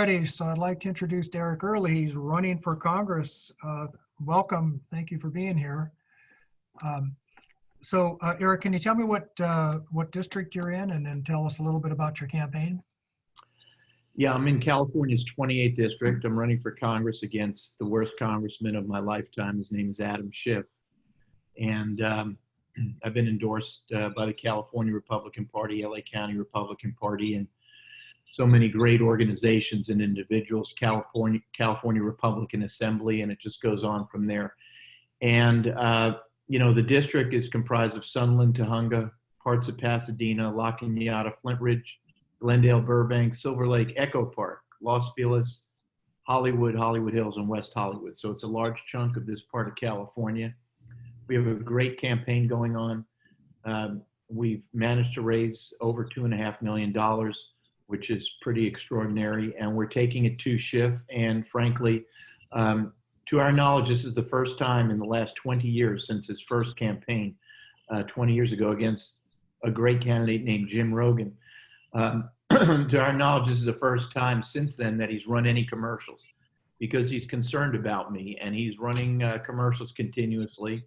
everybody. So I'd like to introduce Derek Early. He's running for Congress. Welcome. Thank you for being here. Eric, can you tell me what district you're in, and then tell us a little bit about your campaign? Yeah, I'm in California's 28th district. I'm running for Congress against the worst congressman of my lifetime. His name is Adam Schiff. And I've been endorsed by the California Republican Party, LA County Republican Party, and so many great organizations and individuals, California Republican Assembly, and it just goes on from there. And, the district is comprised of Sunland, Tujunga, parts of Pasadena, La Cañada, Flint Ridge, Glendale, Burbank, Silver Lake, Echo Park, Los Feliz, Hollywood, Hollywood Hills, and West Hollywood. So it's a large chunk of this part of California. We have a great campaign going on. We've managed to raise over $2.5 million, which is pretty extraordinary. And we're taking it to Schiff. And frankly, to our knowledge, this is the first time in the last 20 years since his first campaign, 20 years ago, against a great candidate named Jim Rogan. To our knowledge, this is the first time since then that he's run any commercials, because he's concerned about me, and he's running commercials continuously.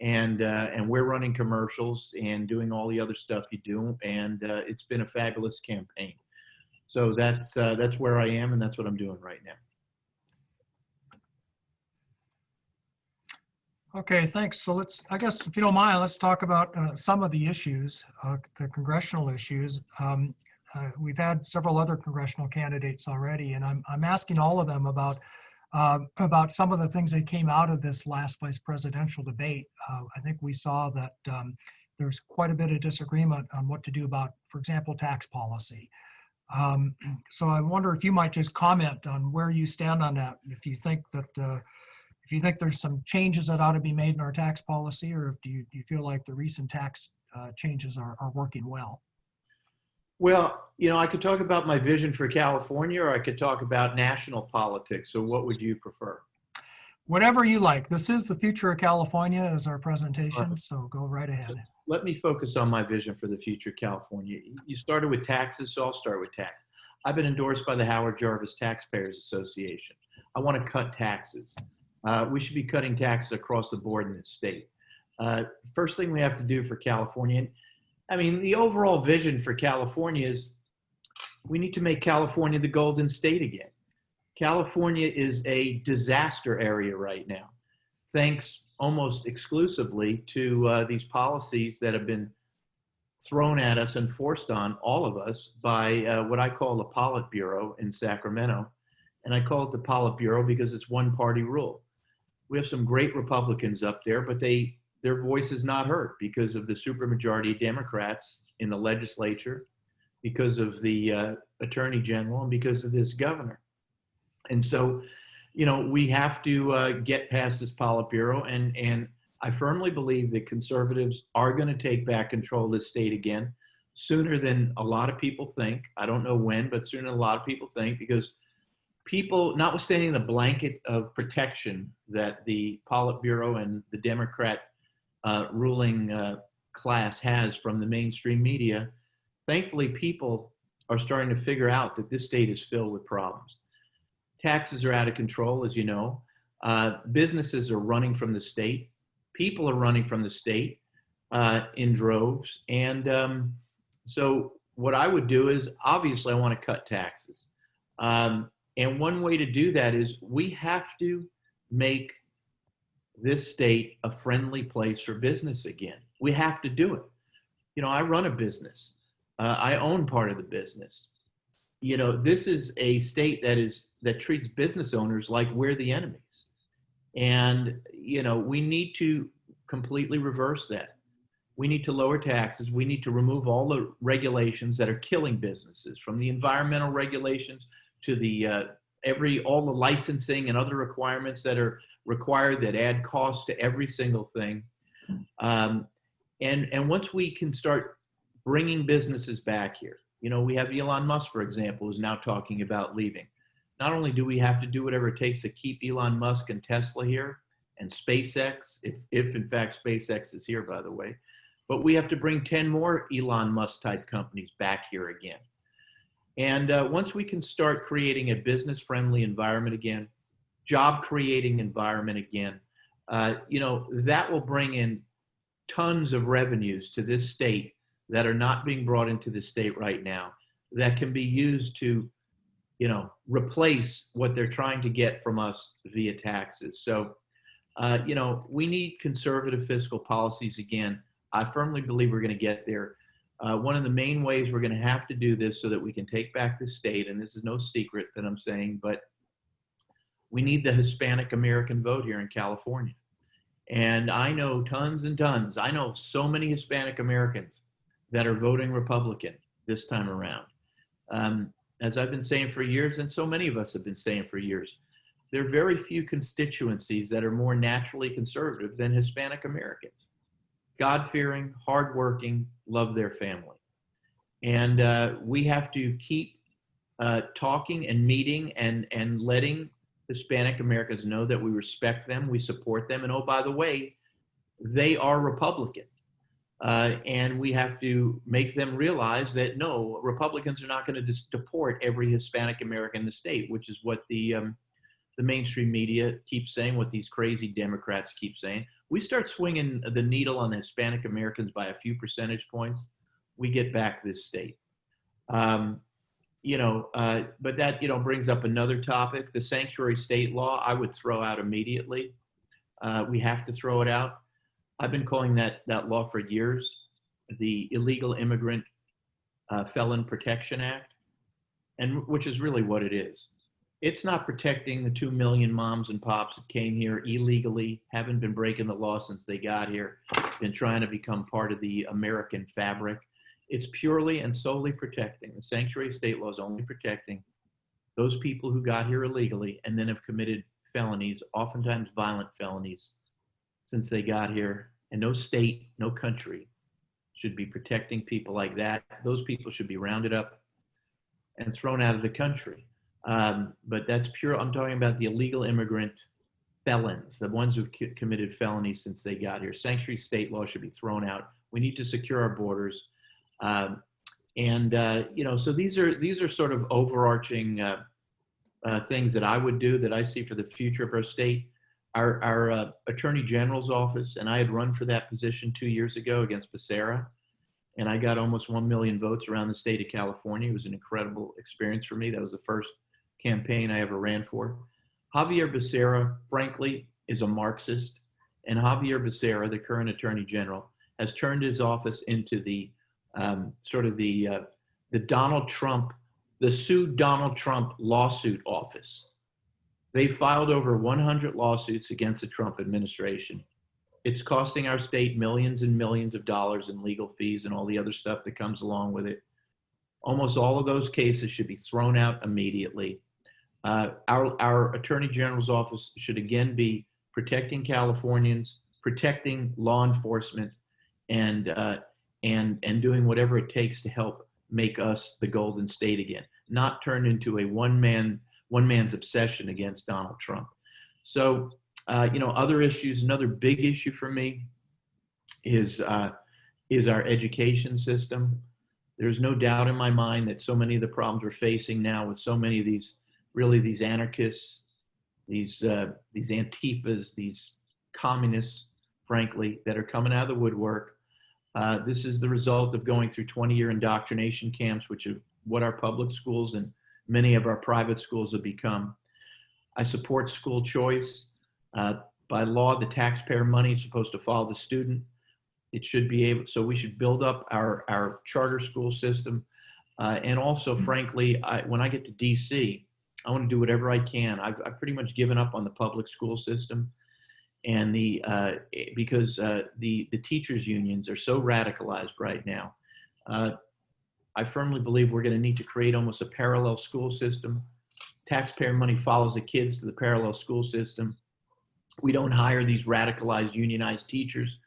And we're running commercials and doing all the other stuff you do. And it's been a fabulous campaign. So that's where I am, and that's what I'm doing right now. Okay, thanks. So I guess, if you don't mind, let's talk about some of the issues, the congressional issues. We've had several other congressional candidates already, and I'm asking all of them about some of the things that came out of this last vice presidential debate. I think we saw that there's quite a bit of disagreement on what to do about, for example, tax policy. So I wonder if you might just comment on where you stand on that, if you think that if you think there's some changes that ought to be made in our tax policy, or do you feel like the recent tax changes are working well? Well, I could talk about my vision for California, or I could talk about national politics. So what would you prefer? Whatever you like. This is the future of California as our presentation, so go right ahead. Let me focus on my vision for the future of California. You started with taxes, so I'll start with tax. I've been endorsed by the Howard Jarvis Taxpayers Association. I want to cut taxes. We should be cutting taxes across the board in this state. First thing we have to do for California, the overall vision for California is we need to make California the golden state again. California is a disaster area right now, thanks almost exclusively to these policies that have been thrown at us and forced on all of us by what I call the Politburo in Sacramento. And I call it the Politburo because it's one party rule. We have some great Republicans up there, but their voice is not heard because of the supermajority of Democrats in the legislature, because of the attorney general, and because of this governor. And so, we have to get past this Politburo, and I firmly believe that conservatives are going to take back control of this state again sooner than a lot of people think. I don't know when, but sooner than a lot of people think, because people, notwithstanding the blanket of protection that the Politburo and the Democrat ruling class has from the mainstream media, thankfully people are starting to figure out that this state is filled with problems. Taxes are out of control, as you know. Businesses are running from the state. People are running from the state in droves. And so what I would do is, obviously, I want to cut taxes. And one way to do that is we have to make this state a friendly place for business again. We have to do it. I run a business. I own part of the business. This is a state that treats business owners like we're the enemies. And, we need to completely reverse that. We need to lower taxes. We need to remove all the regulations that are killing businesses, from the environmental regulations to the all the licensing and other requirements that are required that add cost to every single thing. And once we can start bringing businesses back here, we have Elon Musk, for example, who's now talking about leaving. Not only do we have to do whatever it takes to keep Elon Musk and Tesla here, and SpaceX, if in fact SpaceX is here, by the way, but we have to bring 10 more Elon Musk type companies back here again. And once we can start creating a business-friendly environment again, job-creating environment again, that will bring in tons of revenues to this state that are not being brought into the state right now, that can be used to, replace what they're trying to get from us via taxes. So, we need conservative fiscal policies again. I firmly believe we're going to get there. One of the main ways we're going to have to do this so that we can take back the state, and this is no secret that I'm saying, but we need the Hispanic American vote here in California. And I know tons and tons. I know so many Hispanic Americans that are voting Republican this time around. As I've been saying for years, and so many of us have been saying for years, there are very few constituencies that are more naturally conservative than Hispanic Americans. God-fearing, hardworking, love their family. And we have to keep talking and meeting and letting Hispanic Americans know that we respect them, we support them, and oh, by the way, they are Republican. And we have to make them realize that no, Republicans are not going to deport every Hispanic American in the state, which is what the mainstream media keeps saying, what these crazy Democrats keep saying. We start swinging the needle on the Hispanic Americans by a few percentage points, we get back this state. But that, brings up another topic. The sanctuary state law, I would throw out immediately. We have to throw it out. I've been calling that law for years, the Illegal Immigrant Felon Protection Act, and which is really what it is. It's not protecting the 2 million moms and pops that came here illegally, haven't been breaking the law since they got here, been trying to become part of the American fabric. It's purely and solely protecting. The sanctuary state law is only protecting those people who got here illegally and then have committed felonies, oftentimes violent felonies, since they got here. And no state, no country should be protecting people like that. Those people should be rounded up and thrown out of the country. But that's pure, I'm talking about the illegal immigrant felons, the ones who've committed felonies since they got here. Sanctuary state law should be thrown out. We need to secure our borders. So these are sort of overarching things that I would do, that I see for the future of our state. Our Attorney General's office, and I had run for that position 2 years ago against Becerra, and I got almost 1 million votes around the state of California. It was an incredible experience for me. That was the first campaign I ever ran for. Javier Becerra, frankly, is a Marxist, and Javier Becerra, the current Attorney General, has turned his office into the Donald Trump, the Sue Donald Trump lawsuit office. They filed over 100 lawsuits against the Trump administration. It's costing our state millions and millions of dollars in legal fees and all the other stuff that comes along with it. Almost all of those cases should be thrown out immediately. Our Attorney General's office should again be protecting Californians, protecting law enforcement, and doing whatever it takes to help make us the Golden State again, not turn into a one man's obsession against Donald Trump. So, other issues, another big issue for me is our education system. There's no doubt in my mind that so many of the problems we're facing now with so many of these anarchists, these Antifas, these communists, frankly, that are coming out of the woodwork. This is the result of going through 20-year indoctrination camps, which is what our public schools and many of our private schools have become. I support school choice. By law, the taxpayer money is supposed to follow the student. It should be able, so we should build up our charter school system. And also, frankly, when I get to DC, I want to do whatever I can. I've pretty much given up on the public school system, and because the teachers unions are so radicalized right now. I firmly believe we're going to need to create almost a parallel school system. Taxpayer money follows the kids to the parallel school system. We don't hire these radicalized unionized teachers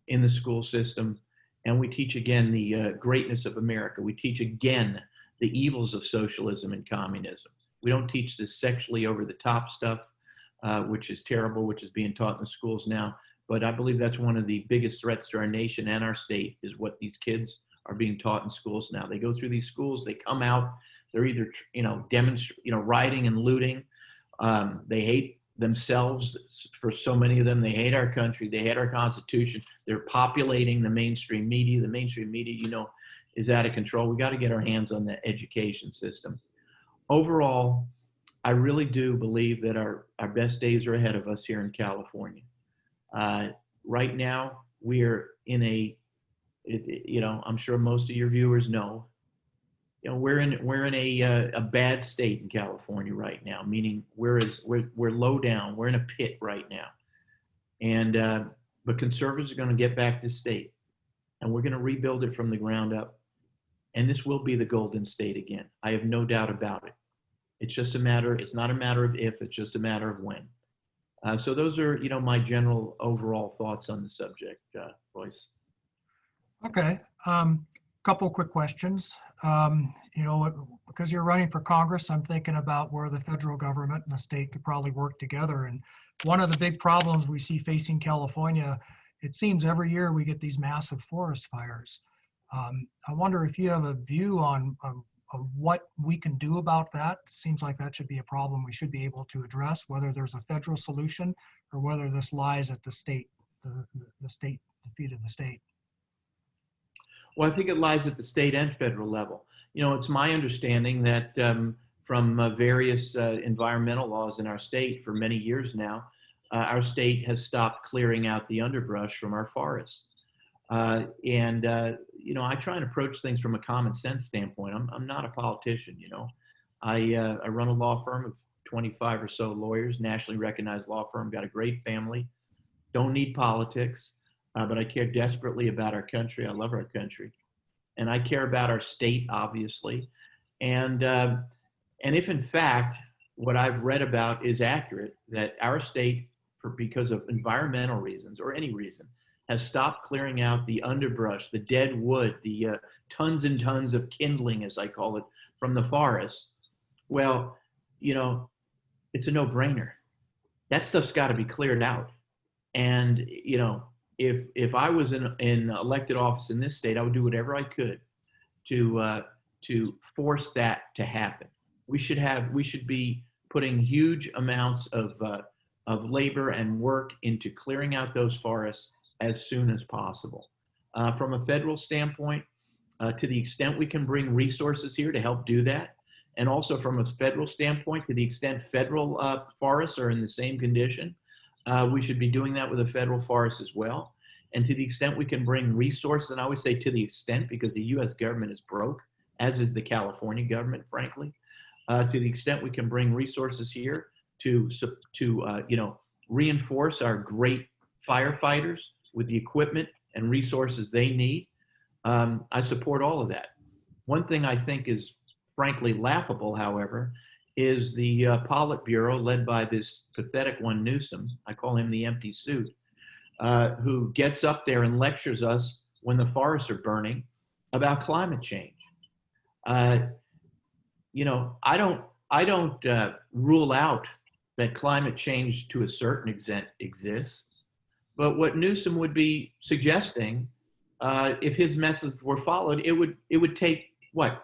in the school system. And we teach again the greatness of America. We teach again the evils of socialism and communism. We don't teach this sexually over the top stuff, which is terrible, which is being taught in the schools now. But I believe that's one of the biggest threats to our nation and our state, is what these kids are being taught in schools now. They go through these schools, they come out, they're either, rioting and looting. They hate themselves for so many of them. They hate our country. They hate our Constitution. They're populating the mainstream media. The mainstream media, is out of control. We got to get our hands on the education system. Overall, I really do believe that our best days are ahead of us here in California. Right now, we're in I'm sure most of your viewers know, we're in a bad state in California right now, meaning we're low down. We're in a pit right now. And, but conservatives are going to get back this state, and we're going to rebuild it from the ground up. And this will be the golden state again. I have no doubt about it. It's not a matter of if, it's just a matter of when. So those are, my general overall thoughts on the subject, Royce. Okay. Couple quick questions. Because you're running for Congress, I'm thinking about where the federal government and the state could probably work together. And one of the big problems we see facing California, it seems every year we get these massive forest fires. I wonder if you have a view on what we can do about that. It seems like that should be a problem we should be able to address, whether there's a federal solution or whether this lies at the state, the feet of the state. Well, I think it lies at the state and federal level. It's my understanding that from various environmental laws in our state for many years now, our state has stopped clearing out the underbrush from our forests. I try and approach things from a common sense standpoint. I'm not a politician, I run a law firm of 25 or so lawyers, nationally recognized law firm, got a great family, don't need politics, but I care desperately about our country. I love our country. And I care about our state, obviously. And if in fact, what I've read about is accurate, that our state, because of environmental reasons or any reason, has stopped clearing out the underbrush, the dead wood, the tons and tons of kindling, as I call it, from the forest. Well, it's a no-brainer. That stuff's got to be cleared out. And, if I was in elected office in this state, I would do whatever I could to force that to happen. We should be putting huge amounts of labor and work into clearing out those forests as soon as possible. From a federal standpoint, to the extent we can bring resources here to help do that, and also from a federal standpoint, to the extent federal forests are in the same condition, we should be doing that with the federal forests as well. And to the extent we can bring resources, and I always say to the extent, because the U.S. government is broke, as is the California government, frankly, to the extent we can bring resources here to reinforce our great firefighters with the equipment and resources they need, I support all of that. One thing I think is frankly laughable, however, is the Politburo led by this pathetic one, Newsom, I call him the empty suit, who gets up there and lectures us when the forests are burning about climate change. I don't rule out that climate change to a certain extent exists, but what Newsom would be suggesting, if his message were followed, it would take what,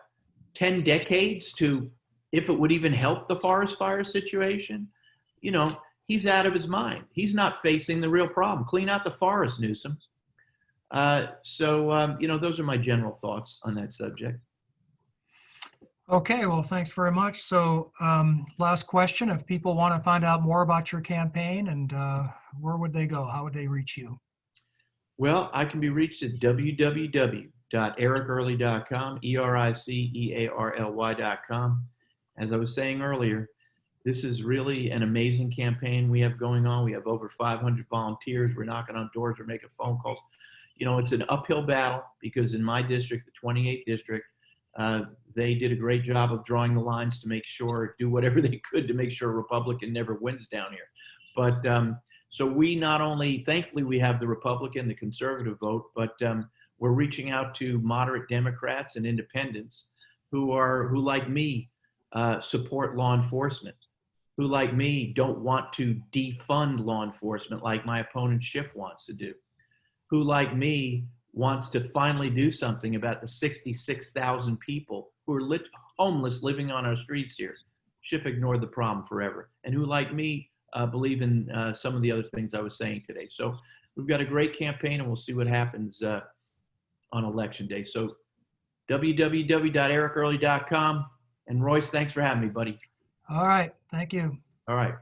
10 decades to, if it would even help the forest fire situation. He's out of his mind. He's not facing the real problem. Clean out the forest, Newsom. Those are my general thoughts on that subject. Okay, well, thanks very much. So last question, if people want to find out more about your campaign, and where would they go? How would they reach you? Well, I can be reached at www.ericearly.com, ERICEARLY.com. As I was saying earlier, this is really an amazing campaign we have going on. We have over 500 volunteers. We're knocking on doors. We're making phone calls. It's an uphill battle because in my district, the 28th district, they did a great job of drawing the lines to make sure, do whatever they could to make sure a Republican never wins down here. But so we not only, thankfully, we have the Republican, the conservative vote, but we're reaching out to moderate Democrats and independents who like me, support law enforcement, who like me don't want to defund law enforcement like my opponent Schiff wants to do, who like me wants to finally do something about the 66,000 people who are homeless living on our streets here. Schiff ignored the problem forever, and who, like me, believe in some of the other things I was saying today. So we've got a great campaign, and we'll see what happens on election day. So www.ericearly.com. And Royce, thanks for having me, buddy. All right. Thank you. All right.